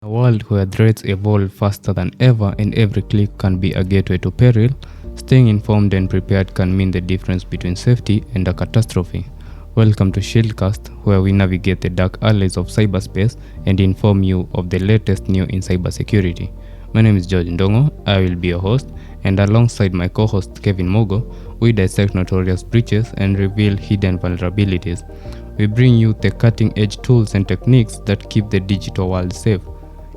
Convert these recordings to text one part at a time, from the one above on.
A world where threats evolve faster than ever and every click can be a gateway to peril, staying informed and prepared can mean the difference between safety and a catastrophe. Welcome to Shieldcast, where we navigate the dark alleys of cyberspace and inform you of the latest news in cybersecurity. My name is George Ndongo, I will be your host, and alongside my co-host Kevin Mogo, we dissect notorious breaches and reveal hidden vulnerabilities. We bring you the cutting-edge tools and techniques that keep the digital world safe.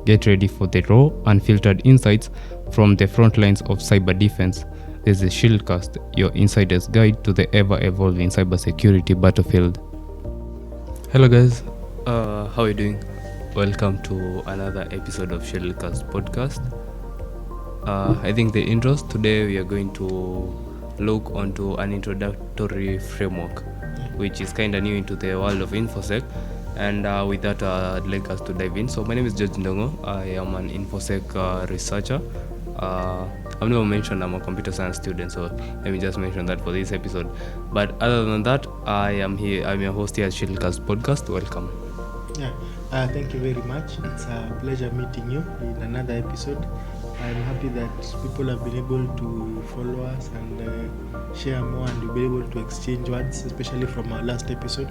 Get ready for the raw, unfiltered insights from the front lines of cyber defense. This is Shieldcast, your insider's guide to the ever-evolving cybersecurity battlefield. Hello guys, how are you doing? Welcome to another episode of Shieldcast podcast. I think the intros today we are going to look onto an introductory framework, which is kind of new into the world of InfoSec. And with that, I'd like us to dive in. So my name is George Ndongo. I am an InfoSec researcher. I've never mentioned I'm a computer science student, so let me just mention that for this episode. But other than that, I am here. I'm your host here at Shieldcast Podcast. Welcome. Yeah, thank you very much. It's a pleasure meeting you in another episode. I'm happy that people have been able to follow us and share more, and we'll be able to exchange words, especially from our last episode.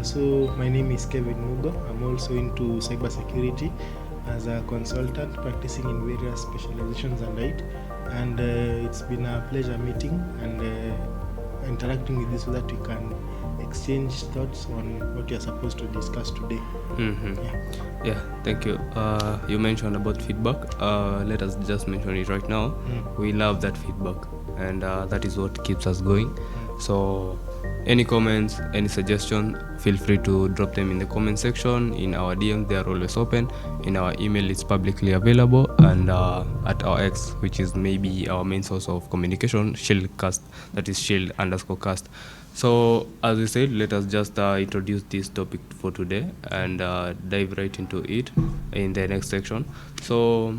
So my name is Kevin Mugo. I'm also into cybersecurity as a consultant, practicing in various specializations and right. And it's been a pleasure meeting and interacting with you so that we can exchange thoughts on what you're supposed to discuss today. Yeah, thank you. You mentioned about feedback. Let us just mention it right now. We love that feedback, and that is what keeps us going. So any comments, any suggestion, feel free to drop them in the comment section. In our DM, they are always open. In our email, it's publicly available, and at our X, which is maybe our main source of communication, Shieldcast, that is Shield_cast. So as we said, let us just introduce this topic for today and dive right into it in the next section. So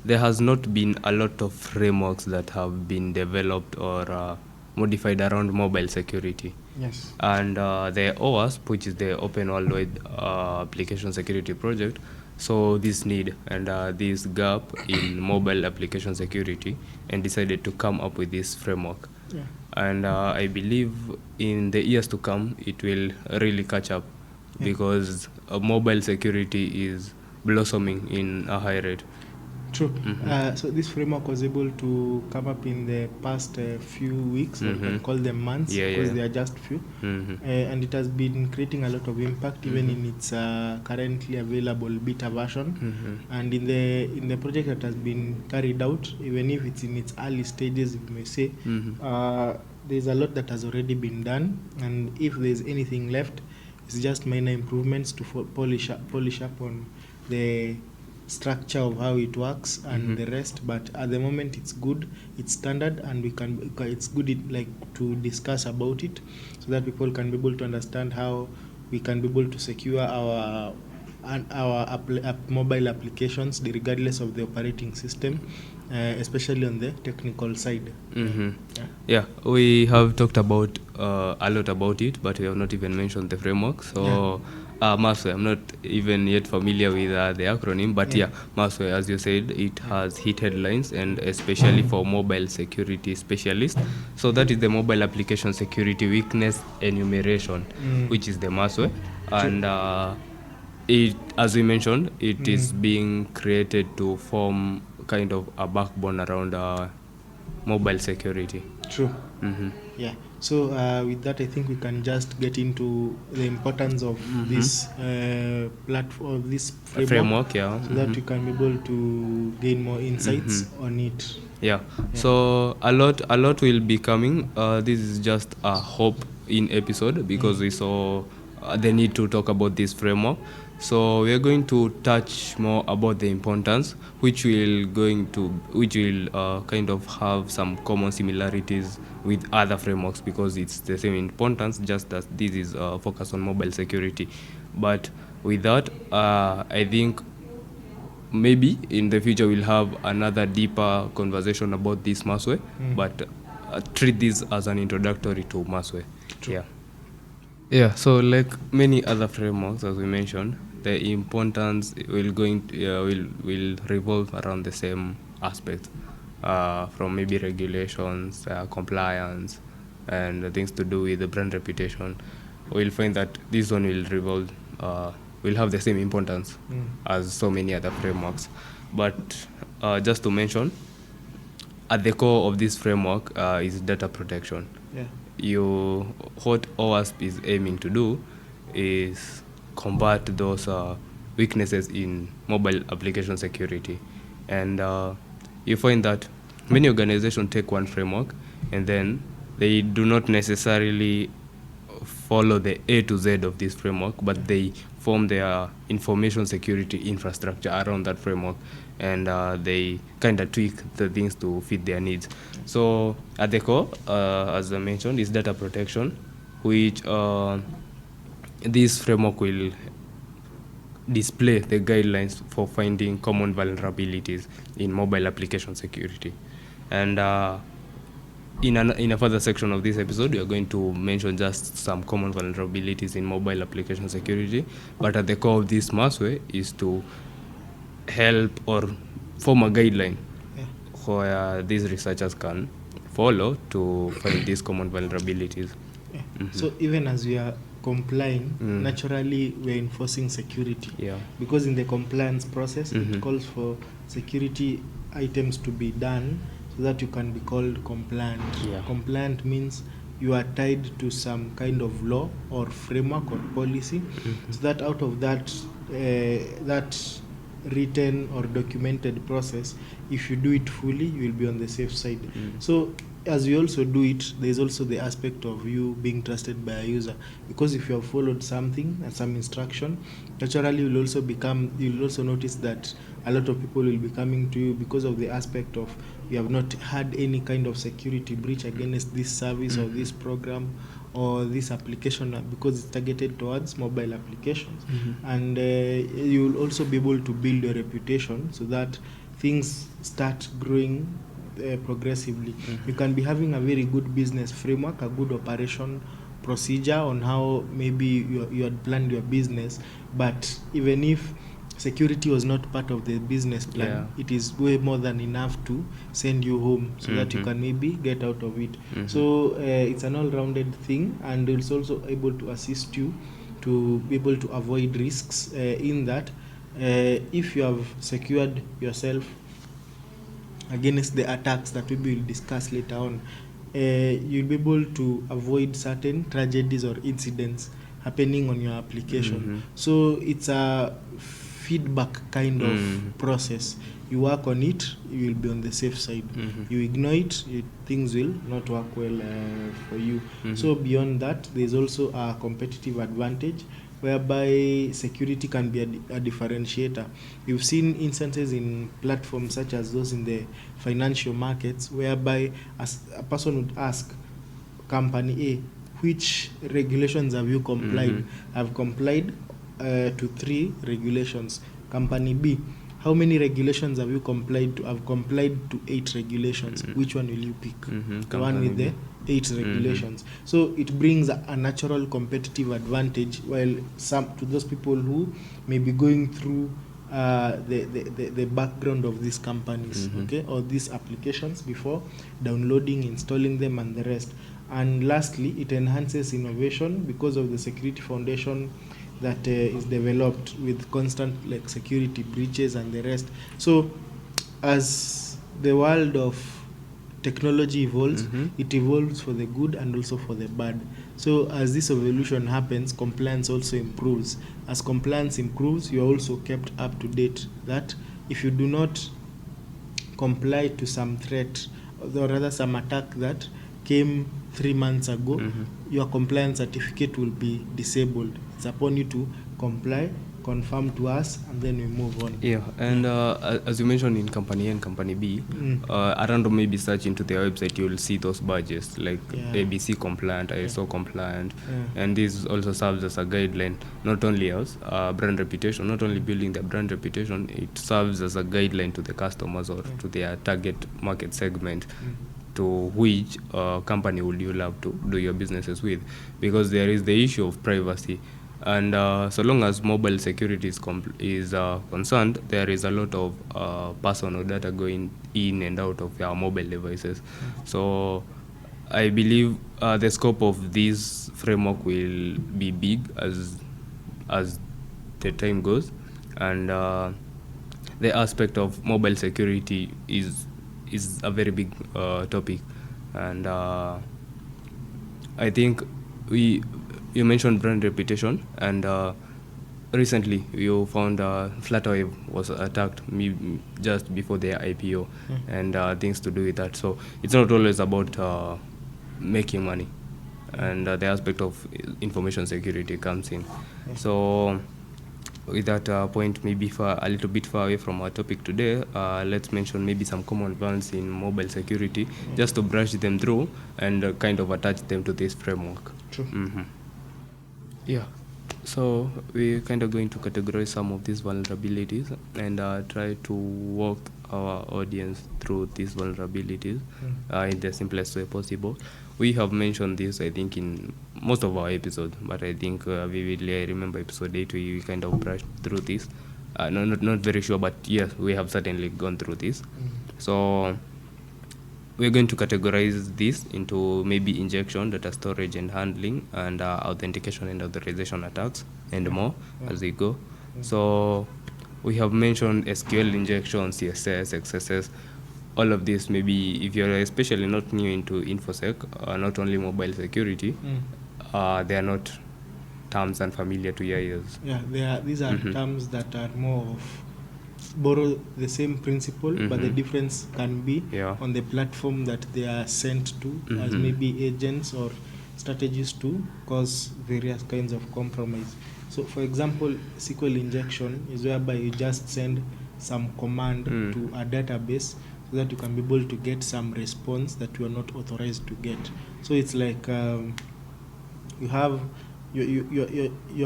there has not been a lot of frameworks that have been developed or modified around mobile security. Yes. And the OWASP, which is the Open Worldwide Application Security Project, saw this need and this gap in mobile application security and decided to come up with this framework. Yeah. And I believe in the years to come, it will really catch up because mobile security is blossoming in a high rate. True. So this framework was able to come up in the past few weeks, or we can call them months, because they are just few. And it has been creating a lot of impact, even in its currently available beta version. And in the project that has been carried out, even if it's in its early stages, if you may say, there's a lot that has already been done. And if there's anything left, it's just minor improvements to polish up on the structure of how it works and the rest, but at the moment it's good, it's standard, and it's good to discuss about it so that people can be able to understand how we can be able to secure our mobile applications regardless of the operating system, especially on the technical side. Yeah, we have talked about a lot about it, but we have not even mentioned the framework. So MASWE, I'm not even yet familiar with the acronym, but MASWE, as you said, it has hit headlines, and especially for mobile security specialists. So that is the Mobile Application Security Weakness Enumeration, which is the MASWE. And it, as we mentioned, it is being created to form kind of a backbone around mobile security. True. Yeah. So with that, I think we can just get into the importance of this platform, this framework, so that we can be able to gain more insights on it. Yeah. So a lot will be coming. This is just a hope in episode because we saw the need to talk about this framework. So we are going to touch more about the importance, which will kind of have some common similarities with other frameworks because it's the same importance, just that this is focused on mobile security. But with that, I think maybe in the future we'll have another deeper conversation about this MASWE, but treat this as an introductory to MASWE. Yeah. So like many other frameworks, as we mentioned, the importance will revolve around the same aspects, from maybe regulations, compliance, and things to do with the brand reputation. We'll find that this one will have the same importance as so many other frameworks. But just to mention, at the core of this framework is data protection. What OWASP is aiming to do is combat those weaknesses in mobile application security. And you find that many organizations take one framework and then they do not necessarily follow the A to Z of this framework, but they form their information security infrastructure around that framework, and they kind of tweak the things to fit their needs. So at the core, as I mentioned, is data protection, which this framework will display the guidelines for finding common vulnerabilities in mobile application security. And in a further section of this episode, we are going to mention just some common vulnerabilities in mobile application security. But at the core of this MASWE is to help or form a guideline where these researchers can follow to find these common vulnerabilities. So even as we are complying, naturally we're enforcing security. Because in the compliance process, it calls for security items to be done so that you can be called compliant. Compliant means you are tied to some kind of law or framework or policy, so that out of that that written or documented process, if you do it fully, you will be on the safe side. So as you also do it, there's also the aspect of you being trusted by a user, because if you have followed something and some instruction, naturally you'll also notice that a lot of people will be coming to you because of the aspect of you have not had any kind of security breach against this service or this program or this application, because it's targeted towards mobile applications. And you will also be able to build your reputation so that things start growing progressively. You can be having a very good business framework, a good operation procedure on how maybe you had planned your business, but even if security was not part of the business plan, it is way more than enough to send you home so that you can maybe get out of it. So it's an all-rounded thing, and it's also able to assist you to be able to avoid risks in that if you have secured yourself against the attacks that we will discuss later on, you'll be able to avoid certain tragedies or incidents happening on your application. So it's a feedback kind of process. You work on it, you will be on the safe side. You ignore it, things will not work well for you. So beyond that, there's also a competitive advantage whereby security can be a differentiator. We've seen instances in platforms such as those in the financial markets whereby a person would ask company A, which regulations have you complied? I've complied to 3 regulations. Company B, how many regulations have you complied to? I've complied to 8 regulations. Which one will you pick? The one with the 8 regulations. So it brings a natural competitive advantage, while to those people who may be going through the background of these companies, or these applications before downloading, installing them, and the rest. And lastly, it enhances innovation because of the security foundation that is developed with constant security breaches and the rest. So as the world of technology evolves, it evolves for the good and also for the bad. So as this evolution happens, compliance also improves. As compliance improves, you are also kept up to date, that if you do not comply to some threat, or rather some attack that came 3 months ago, your compliance certificate will be disabled. It's upon you to comply, confirm to us, and then we move on. And as you mentioned in company A and company B, around maybe search into their website, you will see those badges like ABC compliant, ISO compliant, and this also serves as a guideline, not only as brand reputation, not only building their brand reputation, it serves as a guideline to the customers or to their target market segment, to which company would you love to do your businesses with, because there is the issue of privacy. And so long as mobile security is concerned, there is a lot of personal data going in and out of your mobile devices. So I believe the scope of this framework will be big as the time goes, and the aspect of mobile security is a very big topic. And I think you mentioned brand reputation, and recently you found Flutterwave was attacked just before their IPO, and things to do with that. So it's not always about making money, and the aspect of information security comes in. So with that point, maybe a little bit far away from our topic today, let's mention maybe some common vulns in mobile security, just to brush them through and kind of attach them to this framework. True. Yeah. So we're kind of going to categorize some of these vulnerabilities and try to walk our audience through these vulnerabilities in the simplest way possible. We have mentioned this, I think, in most of our episodes, but I think vividly I remember episode 8 we kind of brushed through this. Not very sure, but yes, we have certainly gone through this. So we're going to categorize this into maybe injection, data storage and handling, and authentication and authorization attacks, and more as we go. So we have mentioned SQL injection, CSS, XSS, all of this. Maybe if you're especially not new into InfoSec, not only mobile security, they are not terms unfamiliar to your ears. Yeah, these are terms that are more of borrow the same principle, but the difference can be on the platform that they are sent to, as maybe agents or strategies to cause various kinds of compromise. So for example, SQL injection is whereby you just send some command to a database so that you can be able to get some response that you are not authorized to get. So it's like you're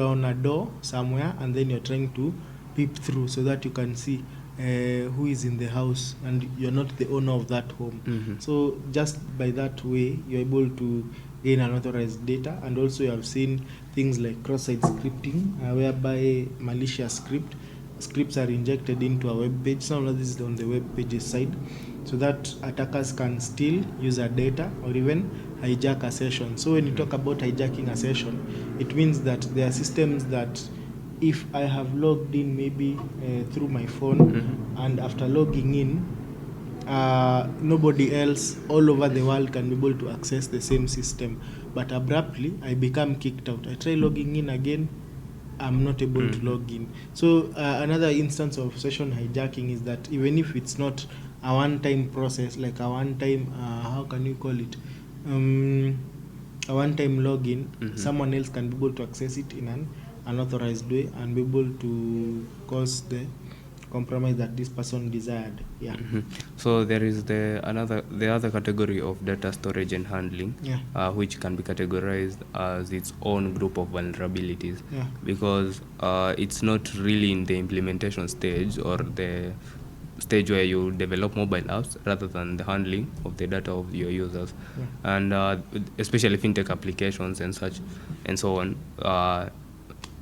on a door somewhere, and then you're trying to peep through so that you can see who is in the house, and you're not the owner of that home. So just by that way, you're able to gain unauthorized data. And also you have seen things like cross-site scripting, whereby malicious scripts are injected into a web page. Some of this is on the web page's side, so that attackers can still use our data or even hijack a session. So when you talk about hijacking a session, it means that there are systems that if I have logged in maybe through my phone, and after logging in, nobody else all over the world can be able to access the same system, but abruptly I become kicked out. I try logging in again, I'm not able to log in. So another instance of session hijacking is that even if it's not a one-time process, like a one-time, how can you call it, a one-time login, someone else can be able to access it in an unauthorized way and be able to cause the compromise that this person desired. So there is the other category of data storage and handling, which can be categorized as its own group of vulnerabilities, because it's not really in the implementation stage or the stage where you develop mobile apps, rather than the handling of the data of your users. And especially fintech applications and such and so on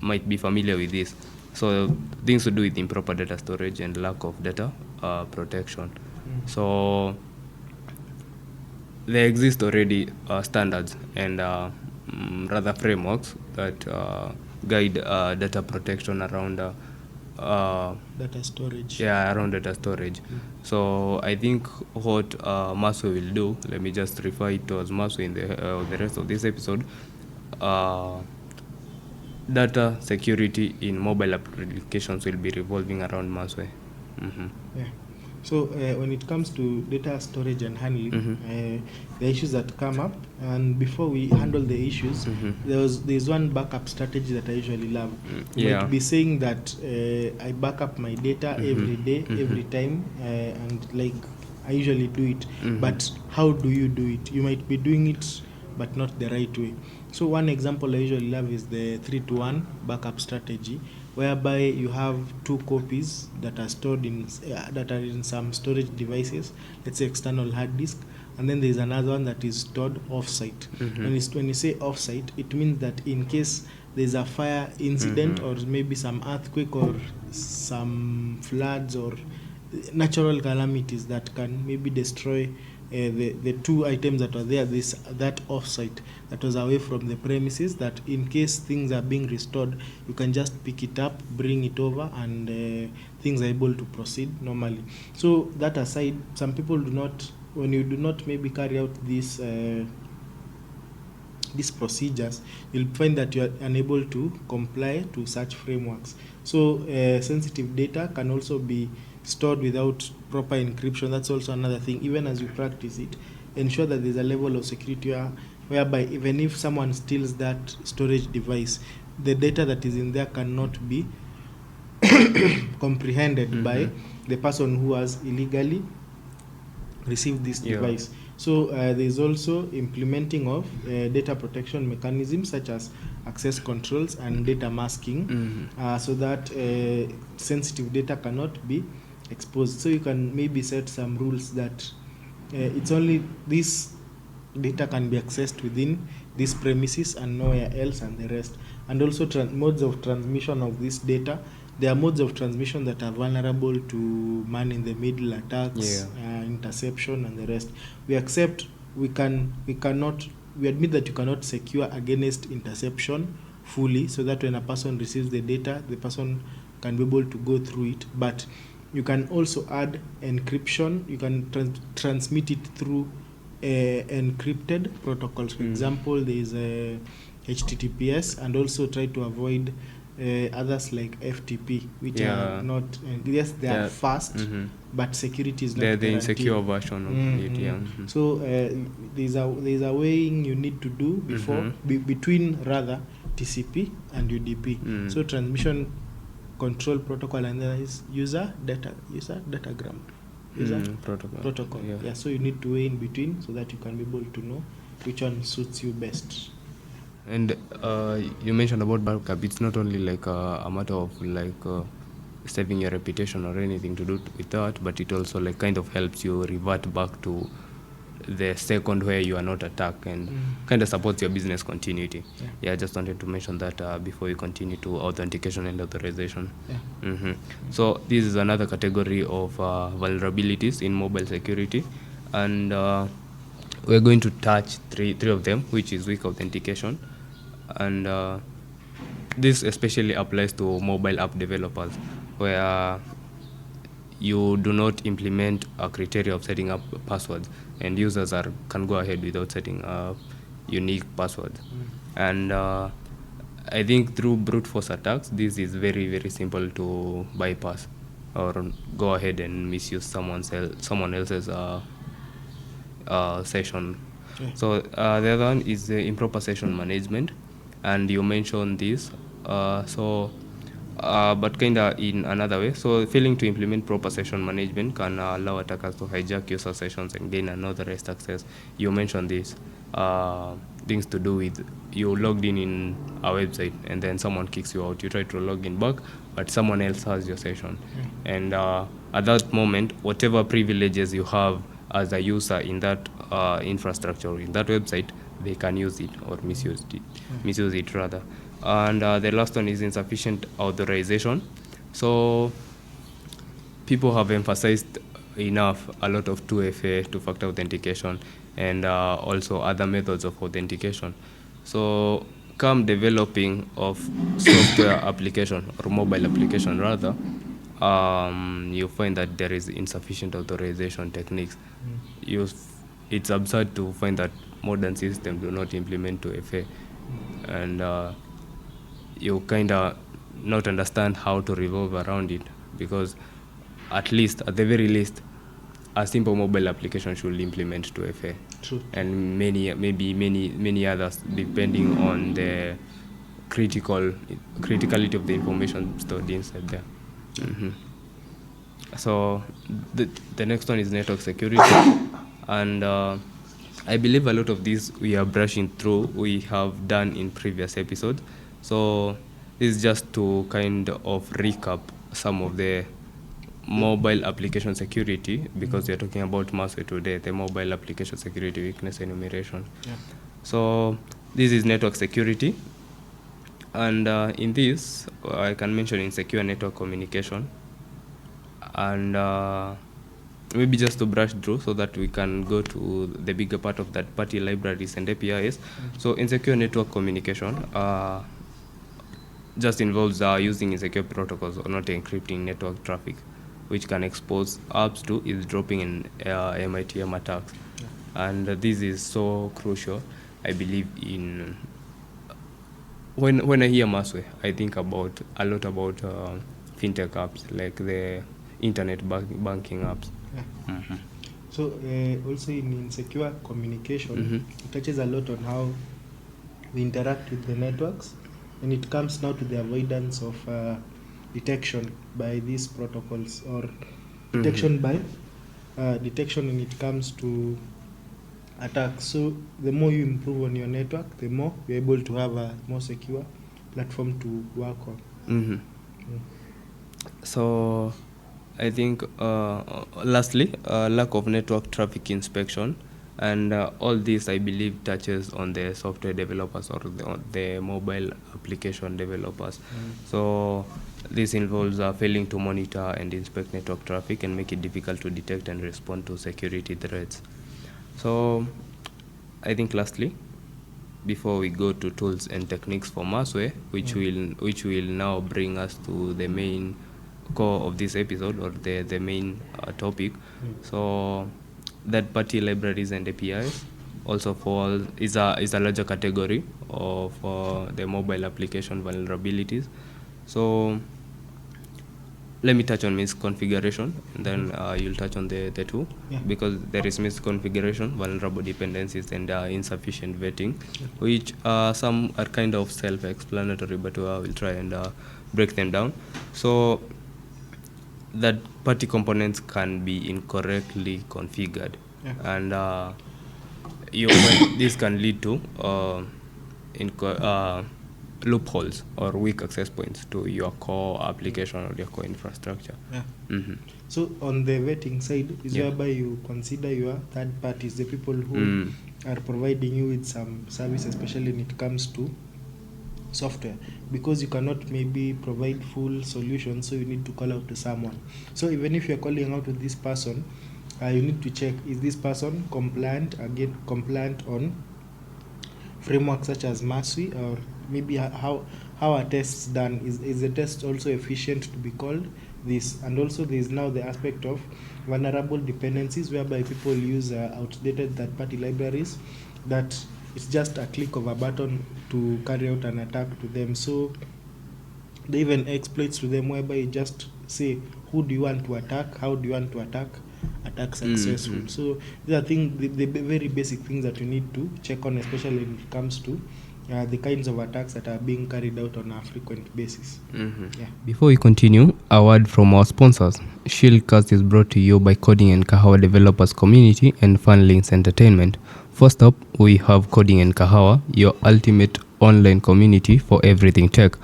might be familiar with this. So things to do with improper data storage and lack of data protection. So there exist already standards and rather frameworks that guide data protection around data storage. Around data storage. So I think what MASWE will do, let me just refer it to as MASWE in the rest of this episode. Data security in mobile applications will be revolving around MASWE. So when it comes to data storage and handling, the issues that come up, and before we handle the issues, there's one backup strategy that I usually love. You might be saying that I back up my data every day, every time, and like I usually do it. But how do you do it? You might be doing it, but not the right way. So one example I usually love is the 3-to-1 backup strategy, whereby you have two copies that are stored in some storage devices, let's say external hard disk, and then there's another one that is stored offsite. When you say offsite, it means that in case there's a fire incident or maybe some earthquake or some floods or natural calamities that can maybe destroy the two items that are there, that offsite that was away from the premises, that in case things are being restored, you can just pick it up, bring it over, and things are able to proceed normally. So that aside, some people do not, when you do not maybe carry out these procedures, you'll find that you are unable to comply to such frameworks. So sensitive data can also be stored without proper encryption. That's also another thing. Even as you practice it, ensure that there's a level of security whereby even if someone steals that storage device, the data that is in there cannot be comprehended by the person who has illegally received this device. So there's also implementing of data protection mechanisms such as access controls and data masking, so that sensitive data cannot be exposed. So you can maybe set some rules that it's only this data can be accessed within these premises and nowhere else, and the rest. And also modes of transmission of this data. There are modes of transmission that are vulnerable to man-in-the-middle attacks, interception, and the rest. We admit that you cannot secure against interception fully, so that when a person receives the data, the person can be able to go through it. But you can also add encryption. You can transmit it through encrypted protocols. For example, there is a HTTPS, and also try to avoid others like FTP, which are not, yes, they are fast, but security is not they're the guaranteed. insecure version of it. So there's a weighing you need to do before between rather TCP and UDP. So transmission control protocol, and there is user datagram protocol. So you need to weigh in between so that you can be able to know which one suits you best. And you mentioned about backup. It's not only like a matter of like saving your reputation or anything to do with that, but it also like kind of helps you revert back to the second where you are not attacked, and kind of supports your business continuity. I just wanted to mention that before you continue to authentication and authorization. So this is another category of vulnerabilities in mobile security, and we're going to touch three of them, which is weak authentication, and this especially applies to mobile app developers, where you do not implement a criteria of setting up passwords, and users can go ahead without setting up unique passwords. And I think through brute force attacks, this is very, very simple to bypass or go ahead and misuse someone else's session. So the other one is the improper session management, and you mentioned this. But kind of in another way. So failing to implement proper session management can allow attackers to hijack user sessions and gain unauthorized access. You mentioned this, things to do with you logged in a website and then someone kicks you out. You try to log in back, but someone else has your session. And at that moment, whatever privileges you have as a user in that infrastructure or in that website, they can use it or misuse it rather. And the last one is insufficient authorization. So people have emphasized a lot of 2FA, two-factor authentication, and also other methods of authentication. So come developing of software application or mobile application rather, you find that there is insufficient authorization techniques. It's absurd to find that modern systems do not implement 2FA, and you kind of not understand how to revolve around it, because at the very least, a simple mobile application should implement 2FA. True. And many others, depending on the criticality of the information stored inside there. So the next one is network security, and I believe a lot of these we are brushing through, we have done in previous episodes. So this is just to kind of recap some of the mobile application security, because we are talking about MASWE today, the mobile application security weakness enumeration. So this is network security, And in this, I can mention insecure network communication. And maybe just to brush through so that we can go to the bigger part of that party libraries and APIs. So insecure network communication just involves using insecure protocols or not encrypting network traffic, which can expose apps to eavesdropping and MITM attacks. And this is so crucial, I believe, in when I hear MASWE, I think about a lot about fintech apps, like the internet banking apps. So also in insecure communication, it touches a lot on how we interact with the networks, and it comes now to the avoidance of detection by these protocols, or detection by detection when it comes to attacks. So the more you improve on your network, the more you're able to have a more secure platform to work on. So I think lastly, lack of network traffic inspection, and all this I believe touches on the software developers or the mobile application developers. So this involves failing to monitor and inspect network traffic and make it difficult to detect and respond to security threats. So I think lastly, before we go to tools and techniques for MASWE, which will now bring us to the main core of this episode, or the main topic. So that party libraries and APIs also is a larger category of the mobile application vulnerabilities. So let me touch on misconfiguration, and then you'll touch on the two, because there is misconfiguration, vulnerable dependencies, and insufficient vetting, which some are kind of self-explanatory, but we'll try and break them down. So that party components can be incorrectly configured, and this can lead to loopholes or weak access points to your core application or your core infrastructure. So on the vetting side is whereby you consider your third parties, the people who are providing you with some service, especially when it comes to software, because you cannot maybe provide full solutions, so you need to call out to someone. So even if you're calling out to this person, you need to check, is this person compliant on frameworks such as MASWE, or maybe how are tests done, is the test also efficient to be called this. And also there is now the aspect of vulnerable dependencies, whereby people use outdated third-party libraries that it's just a click of a button to carry out an attack to them. So they even exploits to them, whereby you just say, who do you want to attack, how do you want to attack successful. So these are things, the very basic things that you need to check on, especially when it comes to the kinds of attacks that are being carried out on a frequent basis. Before we continue, a word from our sponsors. Shieldcast is brought to you by Coding and Kahawa Developers Community and Funlinks Entertainment. First up, we have Coding and Kahawa, your ultimate online community for everything tech.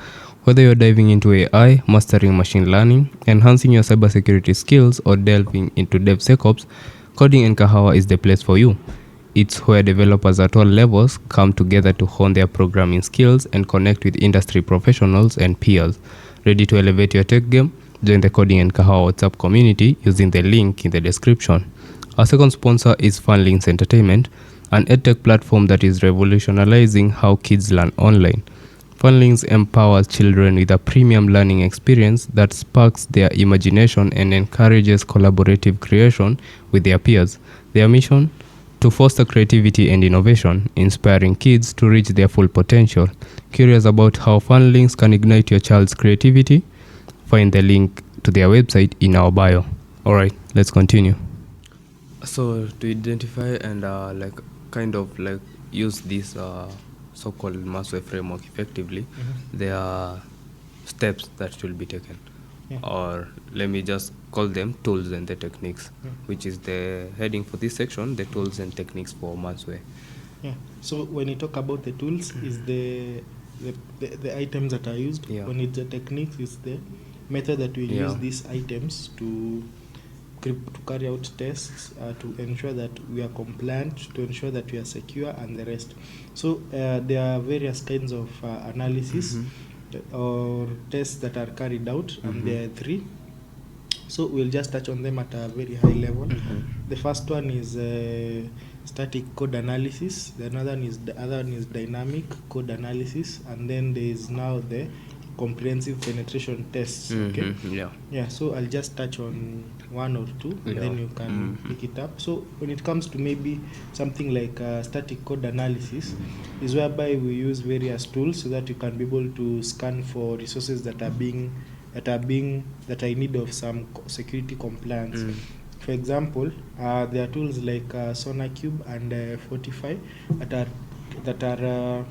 Whether you're diving into AI, mastering machine learning, enhancing your cybersecurity skills, or delving into DevSecOps, Coding and Kahawa is the place for you. It's where developers at all levels come together to hone their programming skills and connect with industry professionals and peers. Ready to elevate your tech game? Join the Coding and Kahawa WhatsApp community using the link in the description. Our second sponsor is Funlinks Entertainment, an edtech platform that is revolutionizing how kids learn online. Funlinks empowers children with a premium learning experience that sparks their imagination and encourages collaborative creation with their peers. Their mission? To foster creativity and innovation, inspiring kids to reach their full potential. Curious about how Funlinks can ignite your child's creativity? Find the link to their website in our bio. Alright, let's continue. So to identify and use this so-called MASWE framework effectively, there are steps that should be taken. Or let me just call them tools and the techniques, which is the heading for this section, the tools and techniques for MASWE. So when you talk about the tools, is the items that are used. When it's the techniques, it's the method that we use these items to to carry out tests to ensure that we are compliant, to ensure that we are secure, and the rest. So there are various kinds of analysis or tests that are carried out, and there are 3. So we'll just touch on them at a very high level. The first one is static code analysis. The other one is dynamic code analysis, and then there is now the comprehensive penetration tests. Okay. Yeah. So I'll just touch on 1 or 2, and then you can pick it up. So when it comes to maybe something like static code analysis, is whereby we use various tools so that you can be able to scan for resources that are in need of some security compliance. For example, there are tools like SonarCube and Fortify that are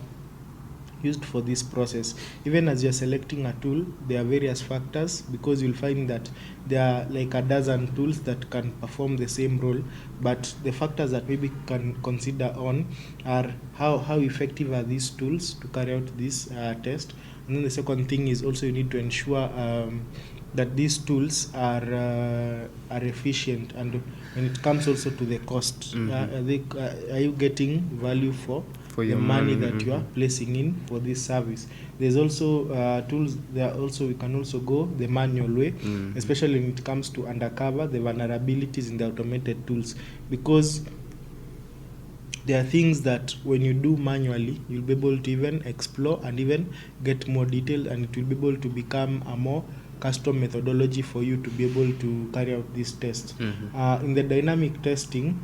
used for this process. Even as you're selecting a tool, there are various factors, because you'll find that there are like a dozen tools that can perform the same role, but the factors that maybe can consider on are how effective are these tools to carry out this test. And then the second thing is also you need to ensure that these tools are efficient, and when it comes also to the cost, are you getting value for the money that you are placing in for this service? There's also tools. We can also go the manual way, especially when it comes to undercover the vulnerabilities in the automated tools, because there are things that when you do manually, you'll be able to even explore and even get more detailed, and it will be able to become a more custom methodology for you to be able to carry out this test. In the dynamic testing,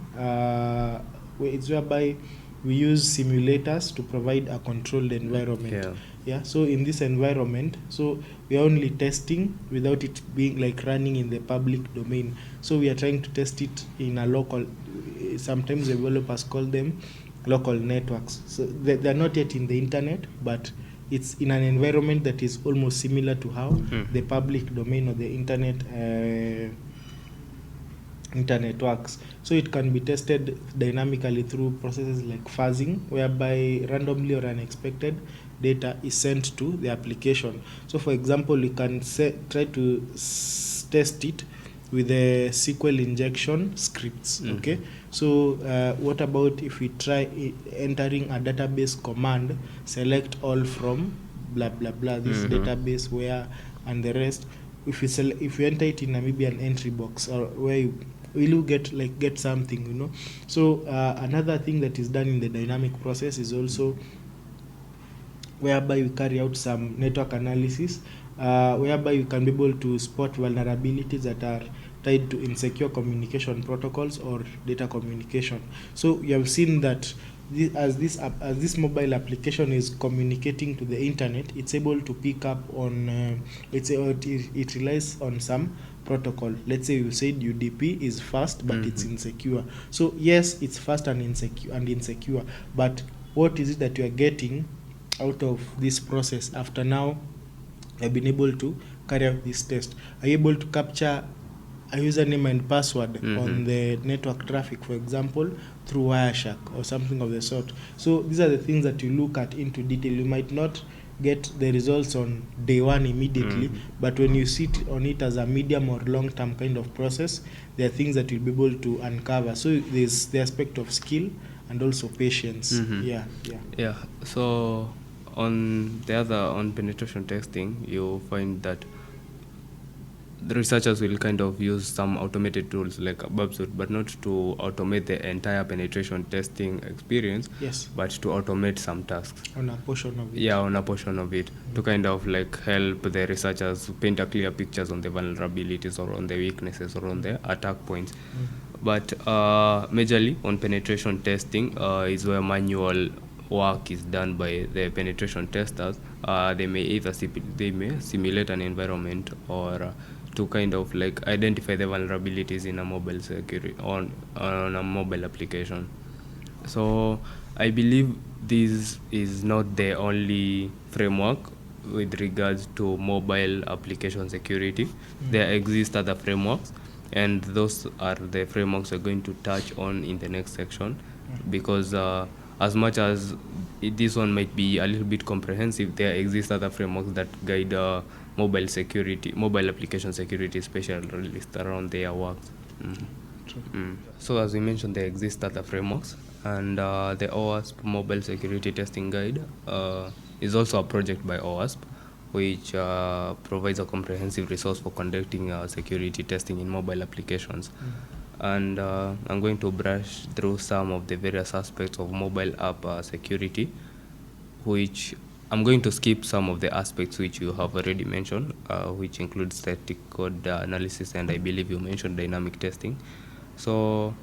it's whereby we use simulators to provide a controlled environment. So in this environment, so we are only testing without it being like running in the public domain. So we are trying to test it in a local, sometimes developers call them local networks. So they're not yet in the internet, but it's in an environment that is almost similar to how the public domain or the internet works. So it can be tested dynamically through processes like fuzzing, whereby randomly or unexpected data is sent to the application. So for example, you can try to test it with the SQL injection scripts. Okay. So what about if we try entering a database command, select all from blah blah blah, this database where, and the rest. If you enter it in maybe an entry box, or where will you get something, So another thing that is done in the dynamic process is also whereby you carry out some network analysis, whereby you can be able to spot vulnerabilities that are tied to insecure communication protocols or data communication. So you have seen that as this mobile application is communicating to the internet, it's able to pick up on it relies on some protocol. Let's say you said UDP is fast, but it's insecure. So yes, it's fast and insecure, but what is it that you are getting out of this process after now I've been able to carry out this test? Are you able to capture a username and password on the network traffic, for example, through Wireshark or something of the sort? So these are the things that you look at into detail. You might not get the results on day one immediately, but when you sit on it as a medium or long-term kind of process, there are things that you'll be able to uncover. So there's the aspect of skill and also patience. So on penetration testing, you find that the researchers will kind of use some automated tools like MASWE, but not to automate the entire penetration testing experience, but to automate some tasks on a portion of it. To kind of like help the researchers paint a clear pictures on the vulnerabilities or on the weaknesses or on the attack points. But majorly on penetration testing is where manual work is done by the penetration testers. They may simulate an environment or to kind of like identify the vulnerabilities in a mobile security on a mobile application. So I believe this is not the only framework with regards to mobile application security. There exist other frameworks, and those are the frameworks we're going to touch on in the next section, because as much as this one might be a little bit comprehensive, there exist other frameworks that guide mobile application security specialists around their works. So as we mentioned, there exist other frameworks, and the OWASP Mobile Security Testing Guide is also a project by OWASP, which provides a comprehensive resource for conducting security testing in mobile applications. And I'm going to brush through some of the various aspects of mobile app security, which I'm going to skip some of the aspects which you have already mentioned, which include static code analysis, and I believe you mentioned dynamic testing. So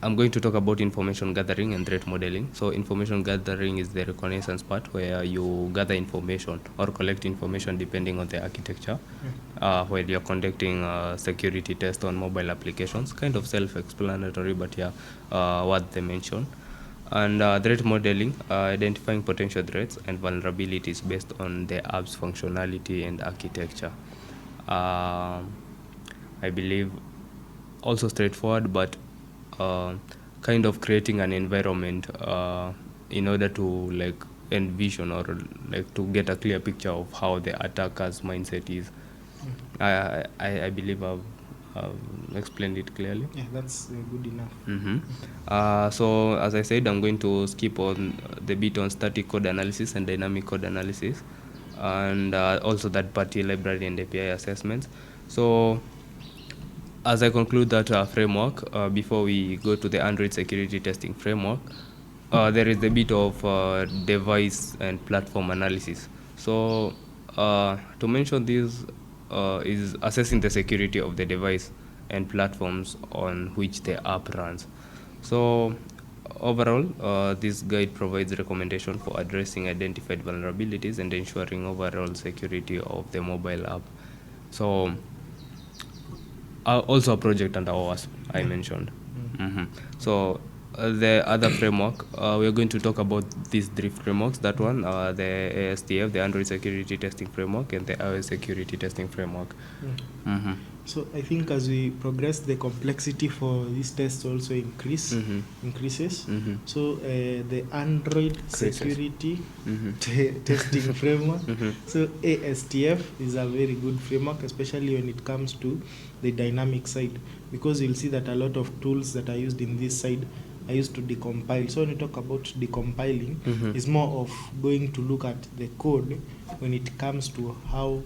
I'm going to talk about information gathering and threat modeling. So information gathering is the reconnaissance part, where you gather information or collect information depending on the architecture while you're conducting a security test on mobile applications. Kind of self-explanatory, but yeah, what they mention. And threat modeling, identifying potential threats and vulnerabilities based on the app's functionality and architecture. I believe also straightforward, but kind of creating an environment in order to like envision or like to get a clear picture of how the attacker's mindset is. I believe I've explained it clearly. Yeah, that's good enough. So as I said, I'm going to skip on the bit on static code analysis and dynamic code analysis, and also third-party library and API assessments. So as I conclude that framework, before we go to the Android security testing framework, there is a bit of device and platform analysis. So to mention this is assessing the security of the device and platforms on which the app runs. So overall, this guide provides recommendation for addressing identified vulnerabilities and ensuring overall security of the mobile app. So also a project under OWASP, I mentioned. So the other framework, we are going to talk about these three frameworks. That one, the ASTF, the Android Security Testing Framework, and the iOS Security Testing Framework. So I think as we progress, the complexity for these tests also increases. So the Android security testing framework. So ASTF is a very good framework, especially when it comes to the dynamic side, because you'll see that a lot of tools that are used in this side are used to decompile. So when you talk about decompiling, it's more of going to look at the code when it comes to how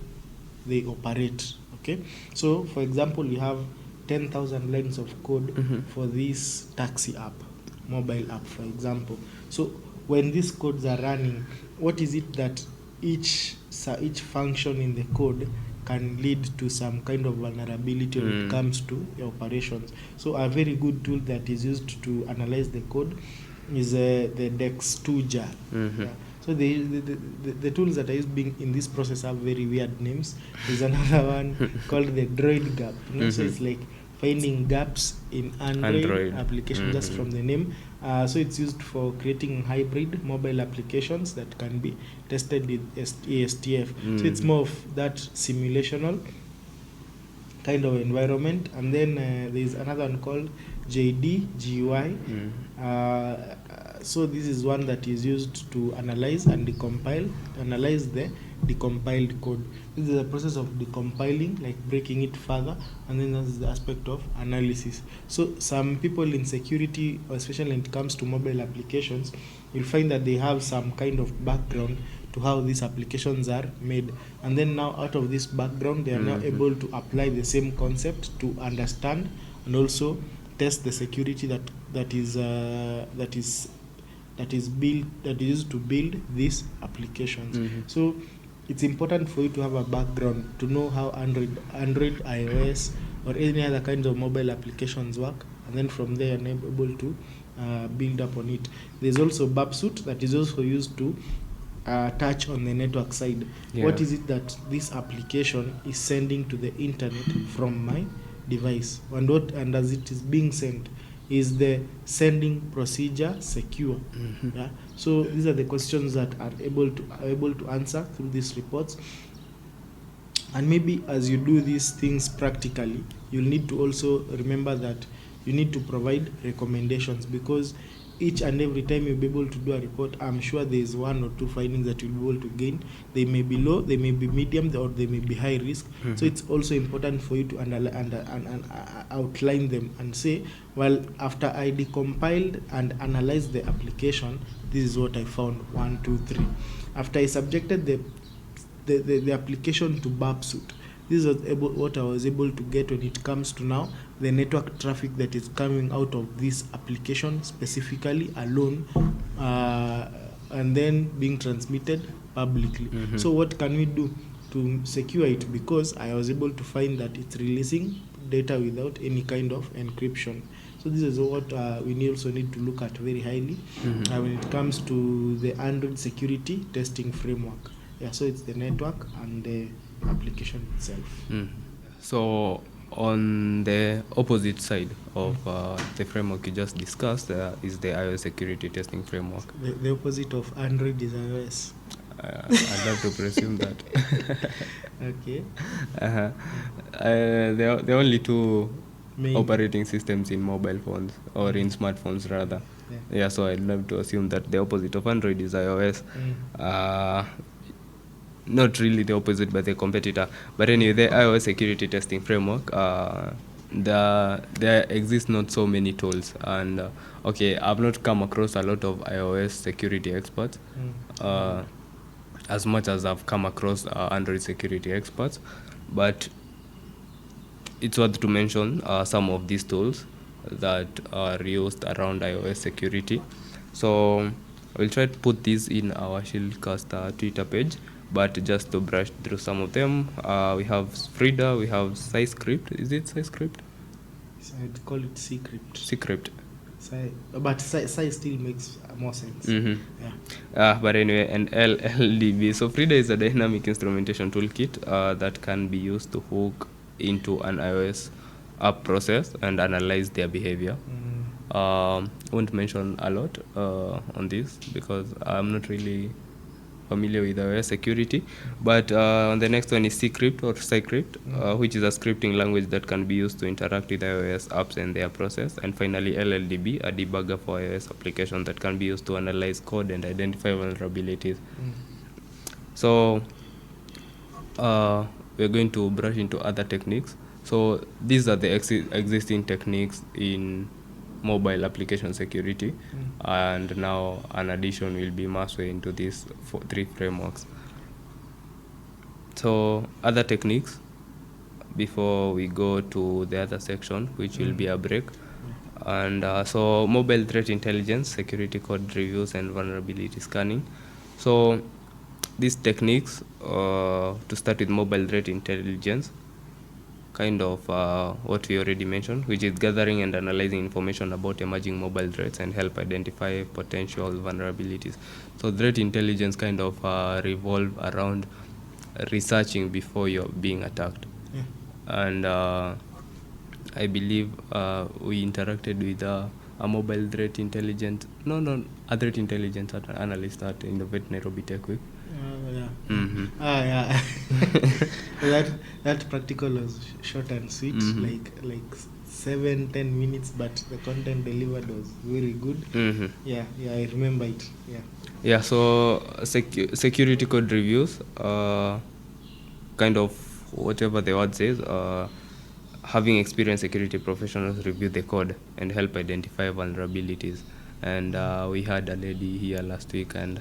they operate. Okay, so for example, you have 10,000 lines of code for this taxi app, mobile app, for example. So when these codes are running, what is it that each function in the code can lead to some kind of vulnerability when it comes to your operations? So a very good tool that is used to analyze the code is the Dextuja. So the tools that are used being in this process have very weird names. There's another one called the Droid Gap. So it's like finding gaps in Android application just from the name. So it's used for creating hybrid mobile applications that can be tested with ASTF. So it's more of that simulational kind of environment. And then there's another one called JDGUI. So this is one that is used to analyze and analyze the decompiled code. This is a process of decompiling, like breaking it further, and then there's the aspect of analysis. So some people in security, especially when it comes to mobile applications, you'll find that they have some kind of background to how these applications are made, and then now out of this background they are now able to apply the same concept to understand and also test the security that is used to build these applications. So it's important for you to have a background to know how Android, iOS, or any other kinds of mobile applications work, and then from there you're able to build up on it. There's also BAPSUIT that is also used to touch on the network side. What is it that this application is sending to the internet from my device, and as it is being sent, is the sending procedure secure? So these are the questions that are able to answer through these reports. And maybe as you do these things practically, you'll need to also remember that you need to provide recommendations, because each and every time you'll be able to do a report, I'm sure there's 1 or 2 findings that you'll be able to gain. They may be low, they may be medium, or they may be high risk. So it's also important for you to outline them and say, well, after I decompiled and analyzed the application, this is what I found, 1, 2, 3. After I subjected the application to burp suit, this is what I was able to get when it comes to now the network traffic that is coming out of this application specifically alone, and then being transmitted publicly. So what can we do to secure it? Because I was able to find that it's releasing data without any kind of encryption. So this is what we also need to look at very highly when it comes to the Android security testing framework. Yeah, so it's the network and the application itself. So on the opposite side of the framework you just discussed is the iOS security testing framework. The opposite of Android is iOS. I'd love to presume that. Okay. There are only two operating systems in mobile phones, or in smartphones rather. Yeah, so I'd love to assume that the opposite of Android is iOS. Not really the opposite, but the competitor. But anyway, the iOS security testing framework, there exist not so many tools. And okay, I've not come across a lot of iOS security experts as much as I've come across Android security experts. But it's worth to mention some of these tools that are used around iOS security. So we'll try to put this in our Shieldcast Twitter page. But just to brush through some of them, we have Frida, we have SciScript. Is it SciScript? I'd call it Ccrypt. Ccrypt. But Sci still makes more sense. But anyway, and LLDB. So Frida is a dynamic instrumentation toolkit that can be used to hook into an iOS app process and analyze their behavior. I won't mention a lot on this because I'm not really familiar with iOS security, but the next one is Ccrypt or SciCrypt, which is a scripting language that can be used to interact with iOS apps and their process. And finally, LLDB, a debugger for iOS applications that can be used to analyze code and identify vulnerabilities. So we're going to brush into other techniques. So these are the existing techniques in mobile application security, and now an addition will be MASWE into these 3 frameworks. So other techniques before we go to the other section, which will be a break. And so mobile threat intelligence, security code reviews, and vulnerability scanning. So these techniques, to start with mobile threat intelligence, kind of what we already mentioned, which is gathering and analyzing information about emerging mobile threats and help identify potential vulnerabilities. So threat intelligence kind of revolve around researching before you're being attacked. And I believe we interacted with a mobile threat intelligence, a threat intelligence analyst at Innovate Nairobi Tech Week. That practical was short and sweet, like 7-10 minutes, but the content delivered was very good. I remember it. So security code reviews, kind of whatever the word says, having experienced security professionals review the code and help identify vulnerabilities. And we had a lady here last week, and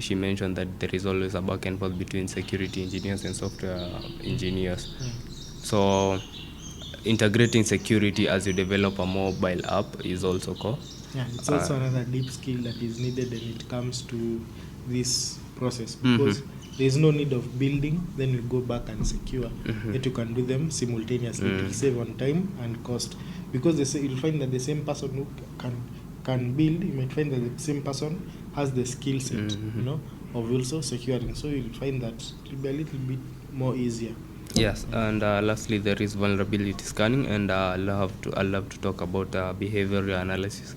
she mentioned that there is always a back and forth between security engineers and software engineers. So integrating security as you develop a mobile app is also core. It's also another deep skill that is needed when it comes to this process, because there is no need of building, then you go back and secure. That you can do them simultaneously. It will save on time and cost, because you'll find that the same person who can build, you might find that the same person has the skill set, of also securing. So you'll find that it will be a little bit more easier. Yes, and lastly, there is vulnerability scanning, and I love to talk about behavioral analysis.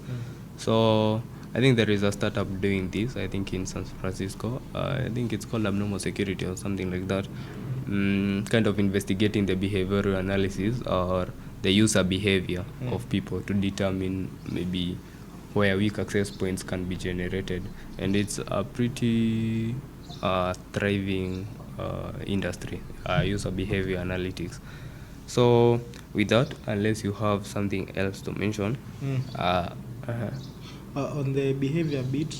So I think there is a startup doing this, I think in San Francisco. I think it's called Abnormal Security or something like that. Kind of investigating the behavioral analysis or the user behavior of people to determine maybe where weak access points can be generated, and it's a pretty thriving industry, user behavior analytics. So with that, unless you have something else to mention. On the behavior bit,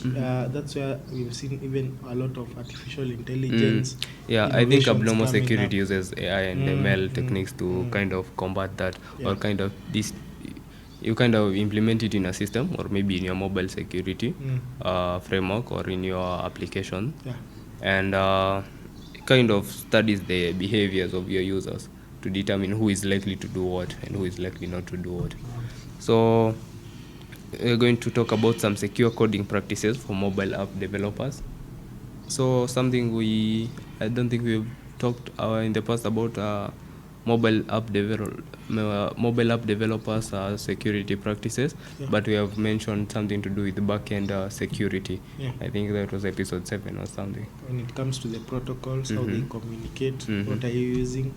that's where we've seen even a lot of artificial intelligence. I think abnormal security up. uses AI and ML techniques to kind of combat that, or kind of this. You kind of implement it in a system, or maybe in your mobile security framework, or in your application, and kind of studies the behaviors of your users to determine who is likely to do what and who is likely not to do what. So we're going to talk about some secure coding practices for mobile app developers. So something I don't think we've talked in the past about mobile app developers security practices, but we have mentioned something to do with backend security. I think that was episode 7 or something. When it comes to the protocols, how they communicate, what are you using?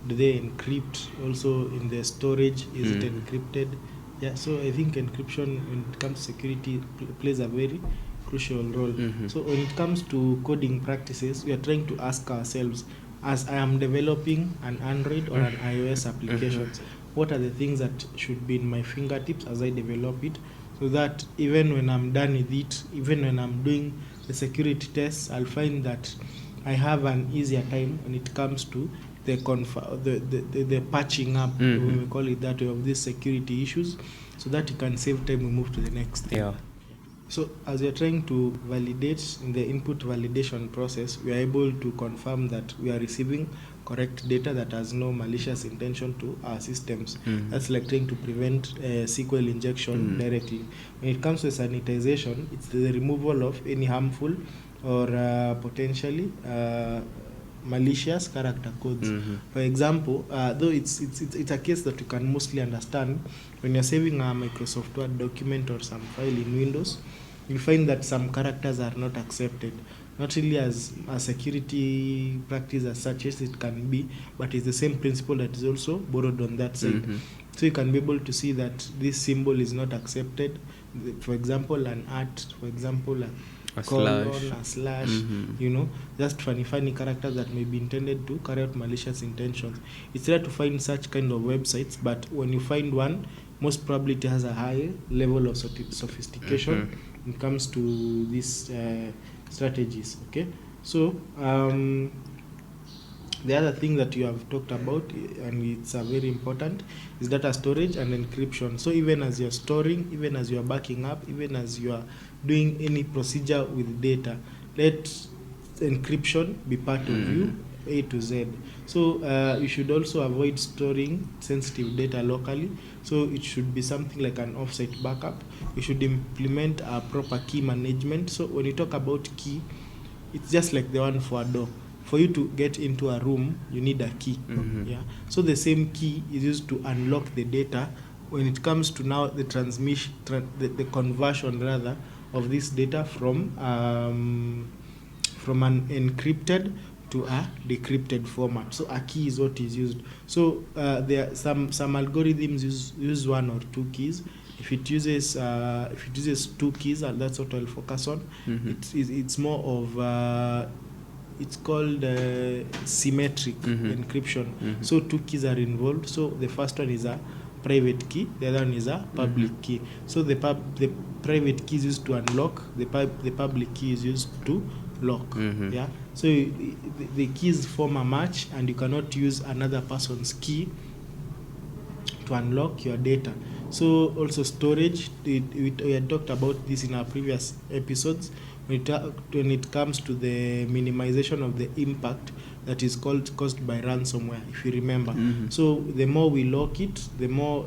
Do they encrypt also in the storage? Is it encrypted? So I think encryption, when it comes to security, plays a very crucial role. So when it comes to coding practices, we are trying to ask ourselves, as I am developing an Android or an iOS application, what are the things that should be in my fingertips as I develop it, so that even when I'm done with it, even when I'm doing the security tests, I'll find that I have an easier time when it comes to the patching up, we call it that way, of these security issues, so that you can save time and move to the next thing. So as we are trying to validate in the input validation process, we are able to confirm that we are receiving correct data that has no malicious intention to our systems. That's like trying to prevent SQL injection directly. When it comes to sanitization, it's the removal of any harmful or potentially malicious character codes. For example, though it's a case that you can mostly understand, when you're saving a Microsoft Word document or some file in Windows, you'll find that some characters are not accepted. Not really as a security practice as such as it can be, but it's the same principle that is also borrowed on that side. So you can be able to see that this symbol is not accepted. For example, an art, for example, a colon, a slash, just funny characters that may be intended to carry out malicious intentions. It's rare to find such kind of websites, but when you find one, most probably it has a high level of sophistication when it comes to these strategies. Okay, so the other thing that you have talked about, and it's very important, is data storage and encryption. So even as you're storing, even as you're backing up, even as you are doing any procedure with data, let encryption be part of you, A to Z. So you should also avoid storing sensitive data locally. So it should be something like an offsite backup. You should implement a proper key management. So when you talk about key, it's just like the one for a door. For you to get into a room, you need a key. So the same key is used to unlock the data when it comes to now the transmission, the conversion rather of this data from an encrypted to a decrypted format. So a key is what is used. So there are some algorithms use one or two keys. If it uses 2 keys, and that's what I'll focus on, it's more of it's called symmetric encryption. So 2 keys are involved. So the first one is a private key, the other one is a public key. So the private key is used to unlock, the public key is used to lock. So the keys form a match, and you cannot use another person's key to unlock your data. So also storage, we had talked about this in our previous episodes. When it comes to the minimization of the impact that is caused by ransomware, if you remember. So the more we lock it, the more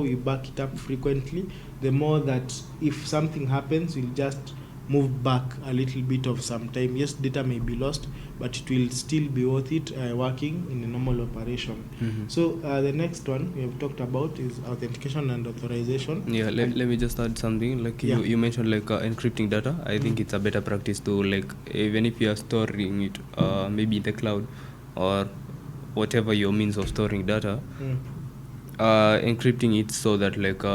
we back it up frequently, the more that if something happens, we'll just move back a little bit of some time. Yes, data may be lost, but it will still be worth it working in a normal operation. So the next one we have talked about is authentication and authorization. Let me just add something. Like you mentioned, like encrypting data. I think it's a better practice to, like, even if you are storing it maybe in the cloud or whatever your means of storing data, encrypting it so that, like,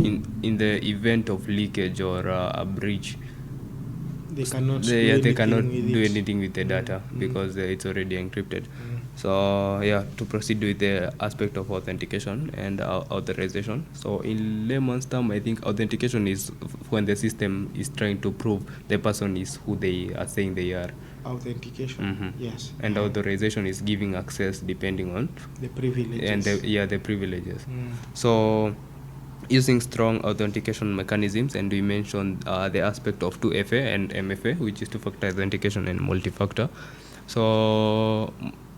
in the event of leakage or a breach, they cannot they cannot do it. anything with the data because it's already encrypted. So to proceed with the aspect of authentication and authorization. So in layman's term, I think authentication is when the system is trying to prove the person is who they are saying they are. Authentication, yes. And authorization is giving access depending on the privileges. And the privileges. So using strong authentication mechanisms, and we mentioned the aspect of 2FA and MFA, which is two-factor authentication and multi-factor. So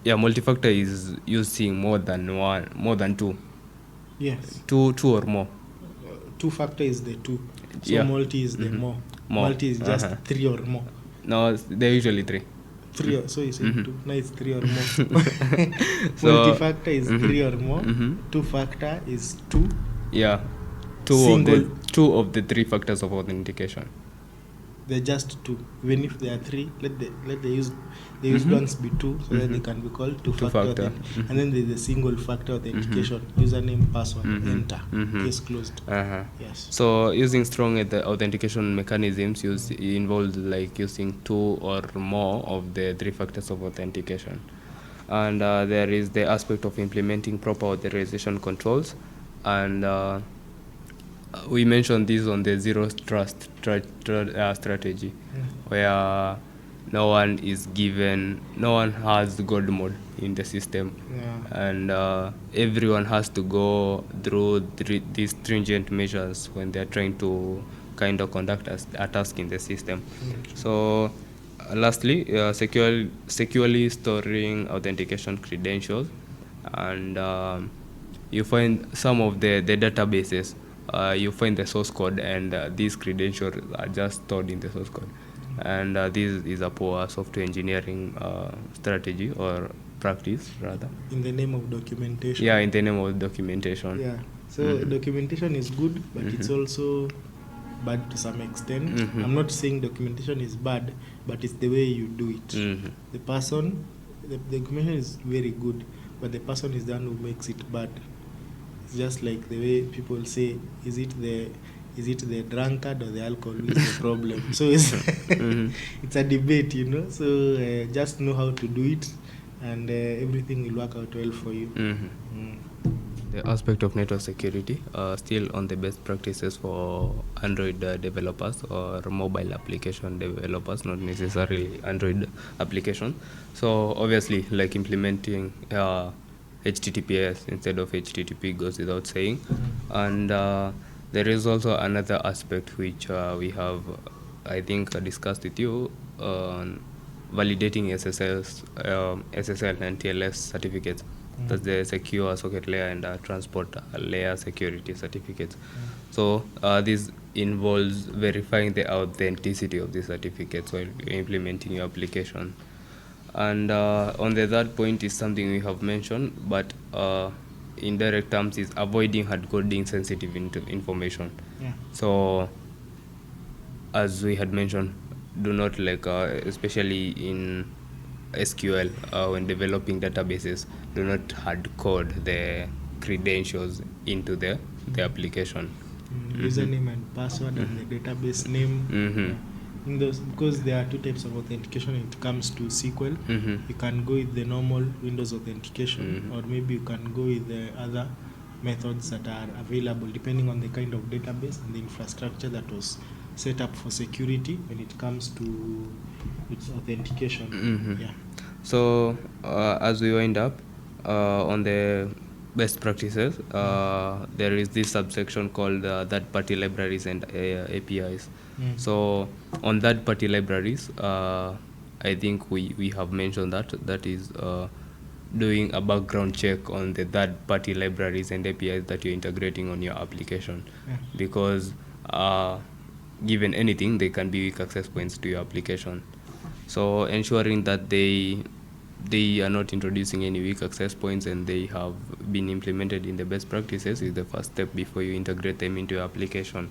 multi-factor is using more than two. Yes. Two or more. Two-factor is the two. So multi is the more. Multi is just three or more. No, they're usually three. Three, so you say two. No, it's three or more. Multi-factor is three or more. Two-factor is two. Yeah, two of the three factors of authentication. They're just two. Even if there are three, let the used ones be two, so that they can be called two-factor. And then there's the single-factor authentication: username, password, enter, case closed. Yes. So using strong authentication mechanisms involves like using two or more of the three factors of authentication. And there is the aspect of implementing proper authorization controls, and we mentioned this on the zero trust strategy, where no one has God mode in the system, and everyone has to go through these stringent measures when they're trying to kind of conduct a task in the system. So lastly, securely storing authentication credentials, and you find some of the databases, you find the source code, and these credentials are just stored in the source code, and this is a poor software engineering strategy or practice rather. In the name of documentation. In the name of documentation. So documentation is good, but it's also bad to some extent. I'm not saying documentation is bad, but it's the way you do it. The documentation is very good, but the person is the one who makes it bad. It's just like the way people say, is it the drunkard or the alcohol who is the problem? So it's a debate, So just know how to do it, and everything will work out well for you. The aspect of network security, still on the best practices for Android developers or mobile application developers, not necessarily Android application. So obviously, like implementing HTTPS instead of HTTP goes without saying. And there is also another aspect which we have, I think, discussed with you on validating SSL and TLS certificates. That's the secure socket layer and transport layer security certificates. So this involves verifying the authenticity of the certificates while implementing your application. And on the third point is something we have mentioned, but in direct terms is avoiding hard coding sensitive information. So as we had mentioned, do not especially in SQL, when developing databases, do not hard code the credentials into the application. Username and password and the database name. Because there are two types of authentication when it comes to SQL. You can go with the normal Windows authentication, or maybe you can go with the other methods that are available depending on the kind of database and the infrastructure that was set up for security when it comes to its authentication. So as we wind up on the best practices, there is this subsection called third-party libraries and APIs. So on third-party libraries, I think we have mentioned that is doing a background check on the third-party libraries and APIs that you're integrating on your application, because given anything, they can be weak access points to your application. So ensuring that they are not introducing any weak access points and they have been implemented in the best practices is the first step before you integrate them into your application.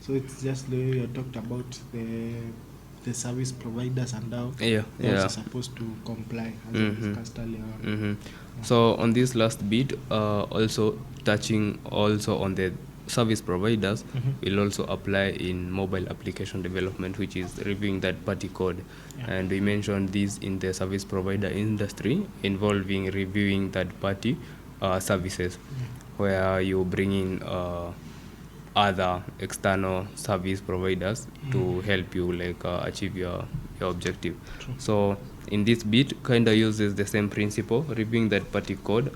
So it's just the way you talked about the service providers and how they're also supposed to comply, as we discussed earlier. So on this last bit, also touching also on the service providers will also apply in mobile application development, which is reviewing third-party code. And we mentioned this in the service provider industry, involving reviewing third-party services, where you bring in other external service providers to help you achieve your objective. True. So in this bit, kind of uses the same principle, reviewing third-party code.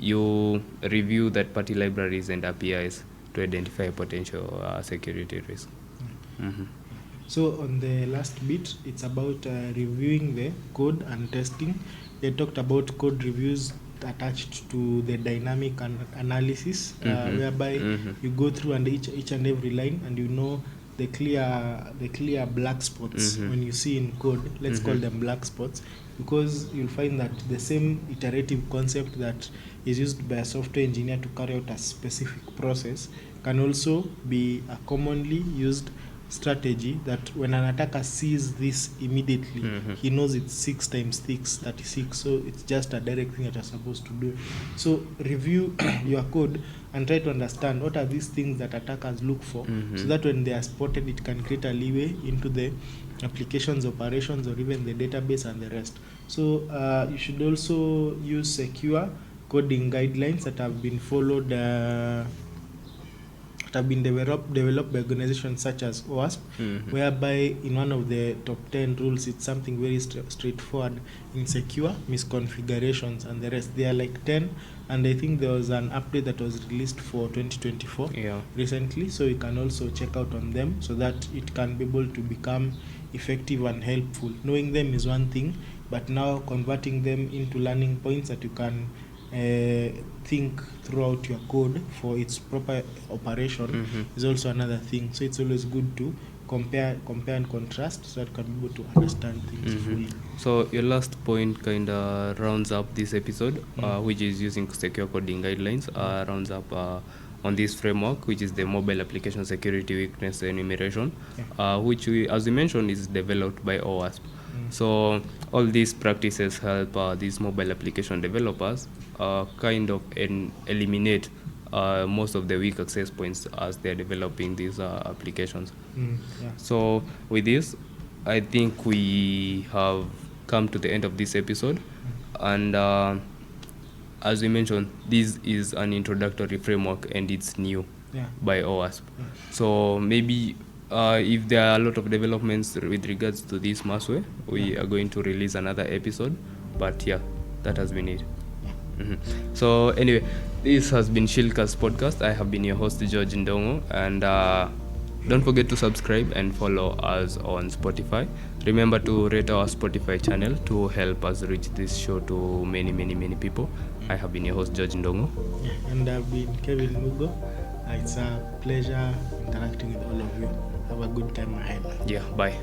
You review third-party libraries and APIs to identify potential security risk. So on the last bit, it's about reviewing the code and testing. They talked about code reviews attached to the dynamic analysis, whereby you go through and each and every line, and you know the clear black spots when you see in code. Let's call them black spots, because you'll find that the same iterative concept that is used by a software engineer to carry out a specific process can also be a commonly used strategy, that when an attacker sees this immediately, he knows it's 6 times 6, 36, so it's just a direct thing that you're supposed to do. So review your code and try to understand what are these things that attackers look for, so that when they are spotted, it can create a leeway into the application's operations or even the database and the rest. So you should also use secure coding guidelines that have been followed, have been developed by organizations such as OWASP, whereby in one of the top 10 rules, it's something very straightforward: insecure misconfigurations and the rest. They are like 10, and I think there was an update that was released for 2024 recently, so you can also check out on them, so that it can be able to become effective and helpful. Knowing them is one thing, but now converting them into learning points that you can think throughout your code for its proper operation is also another thing. So it's always good to compare and contrast, so that you can be able to understand things fully. So your last point kind of rounds up this episode, which is using secure coding guidelines, rounds up on this framework, which is the mobile application security weakness enumeration, which as we mentioned, is developed by OWASP. So all these practices help these mobile application developers kind of eliminate most of the weak access points as they're developing these applications. So with this, I think we have come to the end of this episode. And as we mentioned, this is an introductory framework and it's new by OWASP. So maybe if there are a lot of developments with regards to this MASWE, we are going to release another episode. But yeah, that has been it. So anyway, this has been Shieldcast Podcast. I have been your host, George Ndongo, and don't forget to subscribe and follow us on Spotify. Remember to rate our Spotify channel to help us reach this show to many people. I have been your host, George Ndongo. And I've been Kevin Mugo. It's a pleasure interacting with all of you. Have a good time ahead. Yeah, bye.